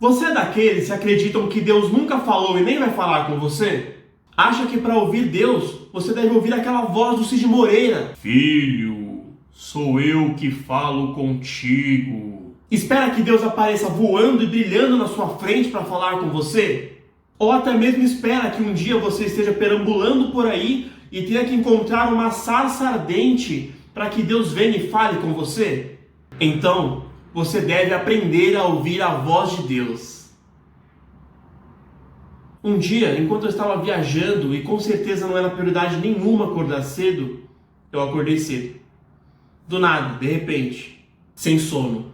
Você é daqueles que acreditam que Deus nunca falou e nem vai falar com você? Acha que para ouvir Deus, você deve ouvir aquela voz do Cid Moreira? Filho, sou eu que falo contigo. Espera que Deus apareça voando e brilhando na sua frente para falar com você? Ou até mesmo espera que um dia você esteja perambulando por aí e tenha que encontrar uma sarça ardente para que Deus venha e fale com você? Então, você deve aprender a ouvir a voz de Deus. Um dia, enquanto eu estava viajando, e com certeza não era prioridade nenhuma acordar cedo, eu acordei cedo. Do nada, de repente, sem sono.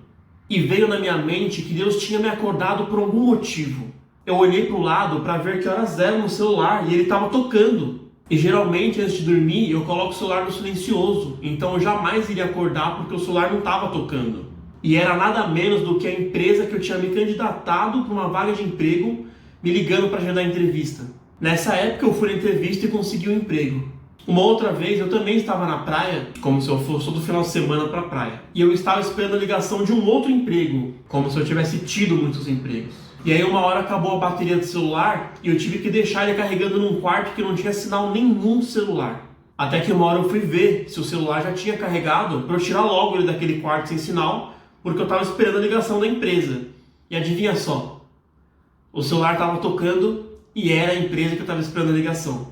E veio na minha mente que Deus tinha me acordado por algum motivo. Eu olhei para o lado para ver que horas eram no celular e ele estava tocando. E geralmente antes de dormir eu coloco o celular no silencioso, então eu jamais iria acordar porque o celular não estava tocando. E era nada menos do que a empresa que eu tinha me candidatado para uma vaga de emprego me ligando para agendar a entrevista. Nessa época eu fui na entrevista e consegui um emprego. Uma outra vez eu também estava na praia, como se eu fosse todo final de semana para a praia. E eu estava esperando a ligação de um outro emprego, como se eu tivesse tido muitos empregos. E aí uma hora acabou a bateria do celular e eu tive que deixar ele carregando num quarto que não tinha sinal nenhum do celular. Até que uma hora eu fui ver se o celular já tinha carregado para eu tirar logo ele daquele quarto sem sinal, porque eu estava esperando a ligação da empresa. E adivinha só, o celular estava tocando e era a empresa que eu estava esperando a ligação.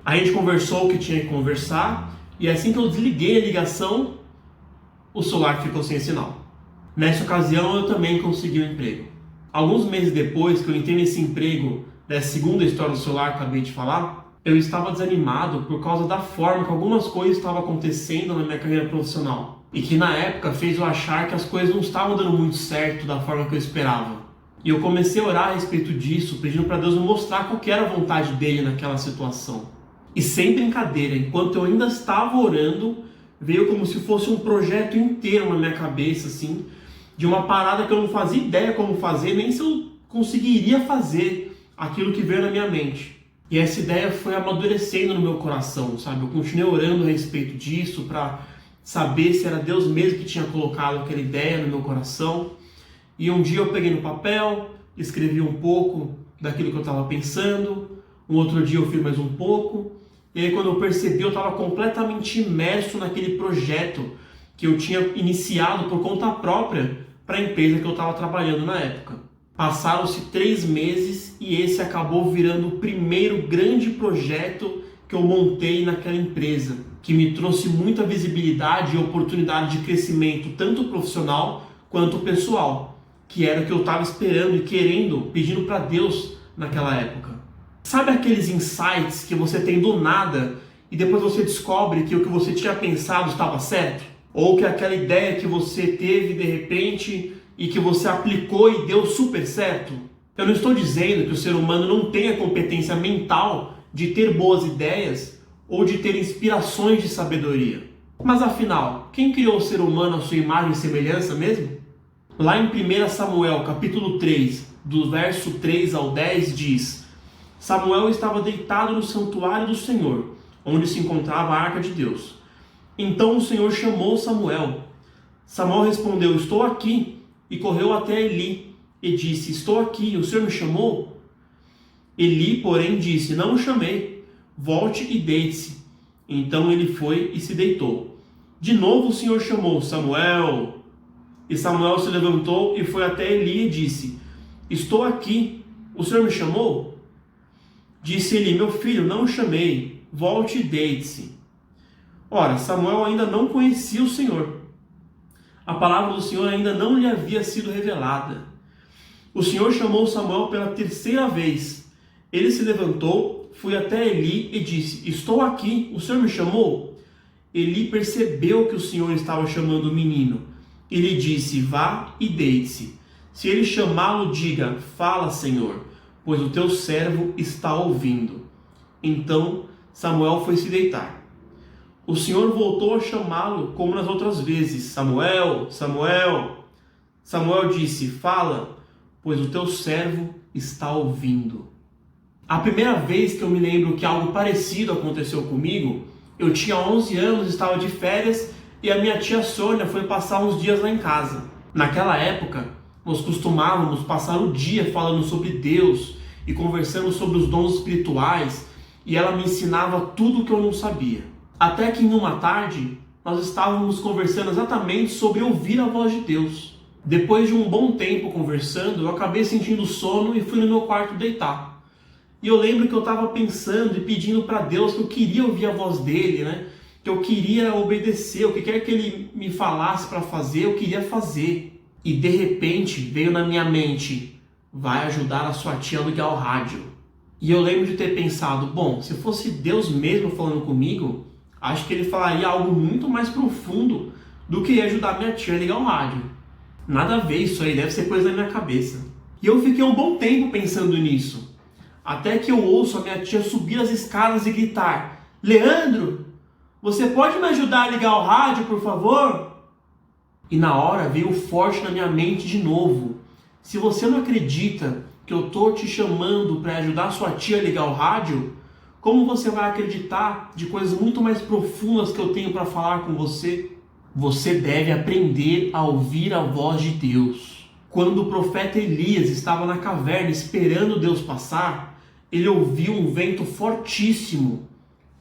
A gente conversou o que tinha que conversar e assim que eu desliguei a ligação, o celular ficou sem sinal. Nessa ocasião eu também consegui um emprego. Alguns meses depois que eu entrei nesse emprego, dessa segunda história do celular que eu acabei de falar, eu estava desanimado por causa da forma que algumas coisas estavam acontecendo na minha carreira profissional. E que na época fez eu achar que as coisas não estavam dando muito certo da forma que eu esperava. E eu comecei a orar a respeito disso, pedindo para Deus me mostrar qual que era a vontade dele naquela situação. E sem brincadeira, enquanto eu ainda estava orando, veio como se fosse um projeto inteiro na minha cabeça, assim, de uma parada que eu não fazia ideia como fazer, nem se eu conseguiria fazer aquilo que veio na minha mente. E essa ideia foi amadurecendo no meu coração, sabe? Eu continuei orando a respeito disso para saber se era Deus mesmo que tinha colocado aquela ideia no meu coração. E um dia eu peguei no papel, escrevi um pouco daquilo que eu estava pensando, um outro dia eu fiz mais um pouco, e aí quando eu percebi eu estava completamente imerso naquele projeto que eu tinha iniciado por conta própria para a empresa que eu estava trabalhando na época. Passaram-se 3 meses e esse acabou virando o primeiro grande projeto que eu montei naquela empresa, que me trouxe muita visibilidade e oportunidade de crescimento, tanto profissional quanto pessoal, que era o que eu estava esperando e querendo, pedindo para Deus naquela época. Sabe aqueles insights que você tem do nada e depois você descobre que o que você tinha pensado estava certo? Ou que aquela ideia que você teve de repente e que você aplicou e deu super certo? Eu não estou dizendo que o ser humano não tenha competência mental de ter boas ideias ou de ter inspirações de sabedoria. Mas afinal, quem criou o ser humano à sua imagem e semelhança mesmo? Lá em 1 Samuel, capítulo 3, do verso 3 ao 10, diz: Samuel estava deitado no santuário do Senhor, onde se encontrava a arca de Deus. Então o Senhor chamou Samuel. Samuel respondeu: estou aqui, e correu até Eli, e disse: estou aqui, o Senhor me chamou? Eli, porém, disse: não o chamei, volte e deite-se. Então ele foi e se deitou. De novo o Senhor chamou: Samuel. E Samuel se levantou e foi até Eli e disse: estou aqui, o Senhor me chamou? Disse Eli: meu filho, não o chamei, volte e deite-se. Ora, Samuel ainda não conhecia o Senhor. A palavra do Senhor ainda não lhe havia sido revelada. O Senhor chamou Samuel pela 3ª vez. Ele se levantou, foi até Eli e disse: estou aqui, o Senhor me chamou? Eli percebeu que o Senhor estava chamando o menino. Ele disse: vá e deite-se. Se ele chamá-lo, diga: fala, Senhor, pois o teu servo está ouvindo. Então Samuel foi se deitar. O Senhor voltou a chamá-lo como nas outras vezes: Samuel, Samuel. Samuel disse: fala, pois o teu servo está ouvindo. A primeira vez que eu me lembro que algo parecido aconteceu comigo, eu tinha 11 anos, estava de férias e a minha tia Sônia foi passar uns dias lá em casa. Naquela época, Nós costumávamos passar o dia falando sobre Deus e conversando sobre os dons espirituais, e ela me ensinava tudo o que eu não sabia. Até que em uma tarde, nós estávamos conversando exatamente sobre ouvir a voz de Deus. Depois de um bom tempo conversando, eu acabei sentindo sono e fui no meu quarto deitar. E eu lembro que eu estava pensando e pedindo para Deus que eu queria ouvir a voz dele, né? Que eu queria obedecer, o que quer que ele me falasse para fazer, eu queria fazer. E de repente veio na minha mente: vai ajudar a sua tia a ligar o rádio. E eu lembro de ter pensado, bom, se fosse Deus mesmo falando comigo, acho que ele falaria algo muito mais profundo do que ajudar minha tia a ligar o rádio. Nada a ver isso aí, deve ser coisa da minha cabeça. E eu fiquei um bom tempo pensando nisso, até que eu ouço a minha tia subir as escadas e gritar: Leandro, você pode me ajudar a ligar o rádio, por favor? E na hora veio forte na minha mente de novo: se você não acredita que eu estou te chamando para ajudar sua tia a ligar o rádio, como você vai acreditar de coisas muito mais profundas que eu tenho para falar com você? Você deve aprender a ouvir a voz de Deus. Quando o profeta Elias estava na caverna esperando Deus passar, ele ouviu um vento fortíssimo,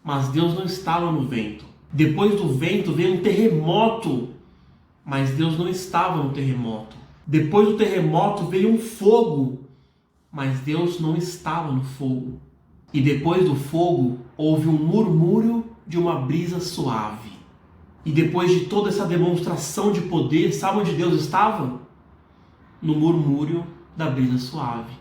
mas Deus não estava no vento. Depois do vento veio um terremoto, mas Deus não estava no terremoto. Depois do terremoto veio um fogo, mas Deus não estava no fogo. E depois do fogo houve um murmúrio de uma brisa suave. E depois de toda essa demonstração de poder, sabe onde Deus estava? No murmúrio da brisa suave.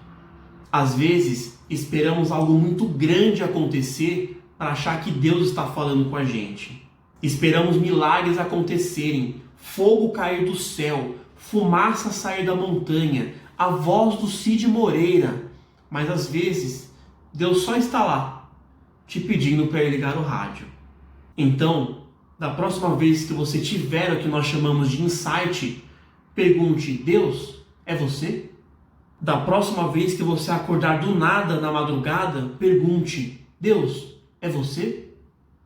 Às vezes esperamos algo muito grande acontecer para achar que Deus está falando com a gente. Esperamos milagres acontecerem, fogo cair do céu, fumaça sair da montanha, a voz do Cid Moreira. Mas às vezes Deus só está lá, te pedindo para ligar o rádio. Então, da próxima vez que você tiver o que nós chamamos de insight, pergunte: Deus, é você? Da próxima vez que você acordar do nada na madrugada, pergunte: Deus, é você?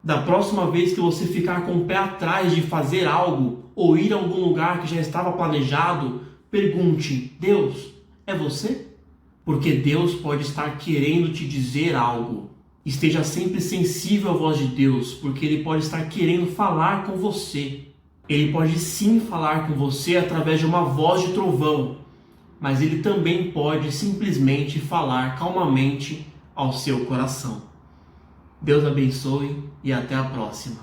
Da próxima vez que você ficar com o pé atrás de fazer algo ou ir a algum lugar que já estava planejado, pergunte: Deus, é você? Porque Deus pode estar querendo te dizer algo. Esteja sempre sensível à voz de Deus, porque Ele pode estar querendo falar com você. Ele pode sim falar com você através de uma voz de trovão, mas Ele também pode simplesmente falar calmamente ao seu coração. Deus abençoe e até a próxima.